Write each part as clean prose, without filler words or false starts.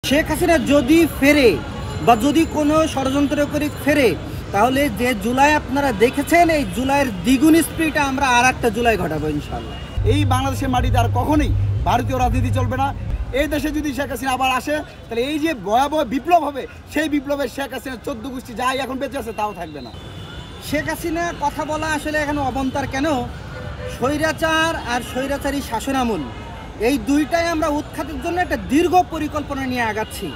শেখ হাসিনা যদি ফেরে বা যদি কোনো ষড়যন্ত্র করে ফেরে, তাহলে যে জুলাই আপনারা দেখেছেন এই জুলাইয়ের দ্বিগুণ স্পিডে আমরা আর একটা জুলাই ঘটাবো ইনশাল্লাহ। এই বাংলাদেশের মাটিতে আর কখনোই ভারতীয় রাজনীতি চলবে না। এই দেশে যদি শেখ হাসিনা আবার আসে, তাহলে এই যে ভয়াবহ বিপ্লব হবে, সেই বিপ্লবে শেখ হাসিনার 14 গোষ্ঠী যাই এখন বেঁচে আছে তাও থাকবে না। শেখ হাসিনা কথা বলা আসলে এখানে অবন্তার কেন? স্বৈরাচার আর স্বৈরাচারী শাসনামূল এই দুইটাই আমরা উৎখাতের জন্য একটা দীর্ঘ পরিকল্পনা নিয়ে আগাচ্ছি।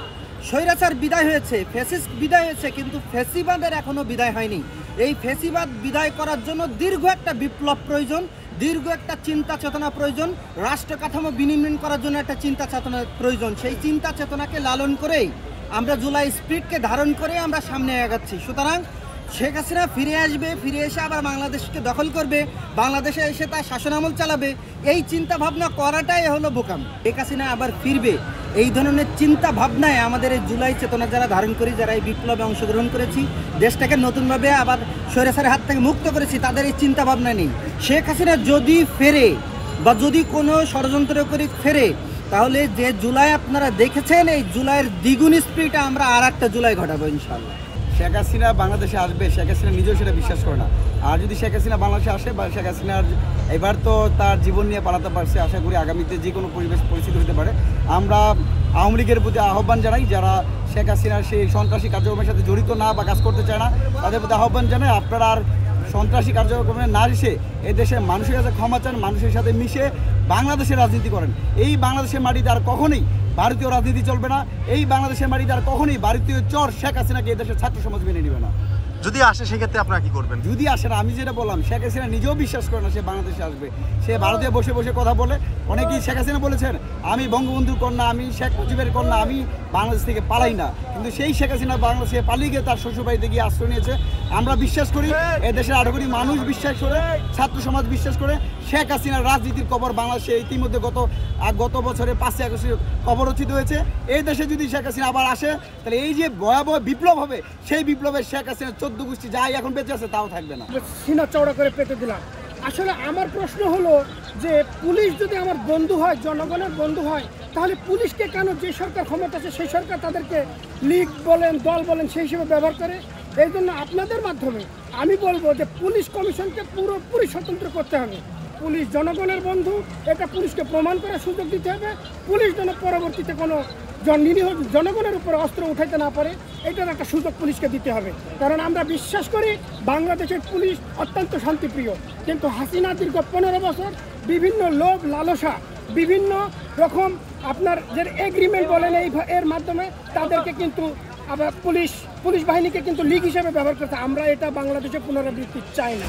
স্বৈরাচার বিদায় হয়েছে, ফ্যাসিস্ট বিদায় হয়েছে, কিন্তু ফ্যাসিবাদের এখনও বিদায় হয়নি। এই ফ্যাসিবাদ বিদায় করার জন্য দীর্ঘ একটা বিপ্লব প্রয়োজন, দীর্ঘ একটা চিন্তা চেতনা প্রয়োজন, রাষ্ট্র কাঠামো বিনির্মাণ করার জন্য একটা চিন্তা চেতনা প্রয়োজন। সেই চিন্তা চেতনাকে লালন করেই আমরা জুলাই স্পিরিটকে ধারণ করে আমরা সামনে আগাচ্ছি। সুতরাং শেখ হাসিনা ফিরে আসবে, ফিরে এসে আবার বাংলাদেশকে দখল করবে, বাংলাদেশে এসে তার শাসনামল চালাবে, এই চিন্তা ভাবনা করাটাই হলো বোকাম। শেখ হাসিনা আবার ফিরবে এই ধরনের চিন্তা ভাবনায় আমাদের এই জুলাই চেতনা যারা ধারণ করি, যারা এই বিপ্লবে অংশগ্রহণ করেছি, দেশটাকে নতুনভাবে আবার স্বৈরাচারের হাত থেকে মুক্ত করেছি, তাদের এই চিন্তা ভাবনা নেই। শেখ হাসিনা যদি ফেরে বা যদি কোনো ষড়যন্ত্র করে ফেরে, তাহলে যে জুলাই আপনারা দেখেছেন এই জুলাইয়ের দ্বিগুণ স্পিডে আমরা আর একটা জুলাই ঘটাবো ইনশাল্লাহ। শেখ হাসিনা বাংলাদেশে আসবে, শেখ হাসিনা নিজেও সেটা বিশ্বাস করে না। আর যদি শেখ হাসিনা বাংলাদেশে আসে বা শেখ হাসিনার এবার তো তার জীবন নিয়ে পালাতে পারছে, আশা করি আগামীতে যে কোনো পরিস্থিতি হতে পারে। আমরা আওয়ামী লীগের প্রতি আহ্বান জানাই, যারা শেখ হাসিনার সেই সন্ত্রাসী কার্যক্রমের সাথে জড়িত না বা কাজ করতে চায় না, তাদের প্রতি আহ্বান জানাই আপনারা আর সন্ত্রাসী কার্যক্রমে না এসে এদেশের মানুষের কাছে ক্ষমা চান, মানুষের সাথে মিশে বাংলাদেশের রাজনীতি করেন। এই বাংলাদেশের মাটিতে আর কখনোই ভারতীয় রাজনীতি চলবে না। এই বাংলাদেশের মাটিতে আর কখনোই ভারতীয় চর শেখ হাসিনাকে এদেশের ছাত্র সমাজ মেনে নেবে না। যদি আসে সেক্ষেত্রে আপনারা কি করবেন? যদি আসে না, আমি যেটা বললাম, শেখ হাসিনা নিজেও বিশ্বাস করে না সে বাংলাদেশে আসবে। সে ভারতে বসে বসে কথা বলে। অনেকেই শেখ হাসিনা বলেছেন আমি বঙ্গবন্ধুর কন্যা, আমি শেখ মুজিবের কন্যা, আমি বাংলাদেশ থেকে পালাই না। কিন্তু সেই শেখ হাসিনা বাংলাদেশে পালিয়ে গিয়ে তার শ্বশুরবাড়িতে গিয়ে আশ্রয় নিয়েছে। আমরা বিশ্বাস করি, এদেশের 18 কোটি মানুষ বিশ্বাস করে, ছাত্র সমাজ বিশ্বাস করে, শেখ হাসিনার রাজনীতির কবর বাংলাদেশে ইতিমধ্যে গত বছরে 5 আগস্টে কবর রচিত হয়েছে। এই দেশে যদি শেখ হাসিনা আবার আসে, তাহলে এই যে ভয়াবহ বিপ্লব হবে, সেই বিপ্লবে শেখ হাসিনার 14 গোষ্ঠী যাই এখন বেঁচে আছে তাও থাকবে না। সিনা চওড়া করে পেতে দিলাম। আসলে আমার প্রশ্ন হলো যে পুলিশ যদি আমার বন্ধু হয়, জনগণের বন্ধু হয়, তাহলে পুলিশকে কেন যে সরকার ক্ষমতা আছে সেই সরকার তাদেরকে লীগ বলেন, দল বলেন, সেই হিসেবে ব্যবহার করে? এই জন্য আপনাদের মাধ্যমে আমি বলবো যে পুলিশ কমিশনকে পুরোপুরি স্বতন্ত্র করতে হবে। পুলিশ জনগণের বন্ধু, এটা পুলিশকে প্রমাণ করার সুযোগ দিতে হবে। পুলিশ যেন পরবর্তীতে কোনো নিরীহ জনগণের উপর অস্ত্র উঠাইতে না পারে, এটার একটা সুযোগ পুলিশকে দিতে হবে। কারণ আমরা বিশ্বাস করি বাংলাদেশের পুলিশ অত্যন্ত শান্তিপ্রিয়, কিন্তু হাসিনা দীর্ঘ 15 বছর বিভিন্ন লোভ লালসা, বিভিন্ন রকম আপনার যে এগ্রিমেন্ট বলেন এর মাধ্যমে তাদেরকে কিন্তু আবার পুলিশ বাহিনীকে কিন্তু লীগ হিসেবে ব্যবহার করতে। আমরা এটা বাংলাদেশে পুনরাবৃত্তি চাই না।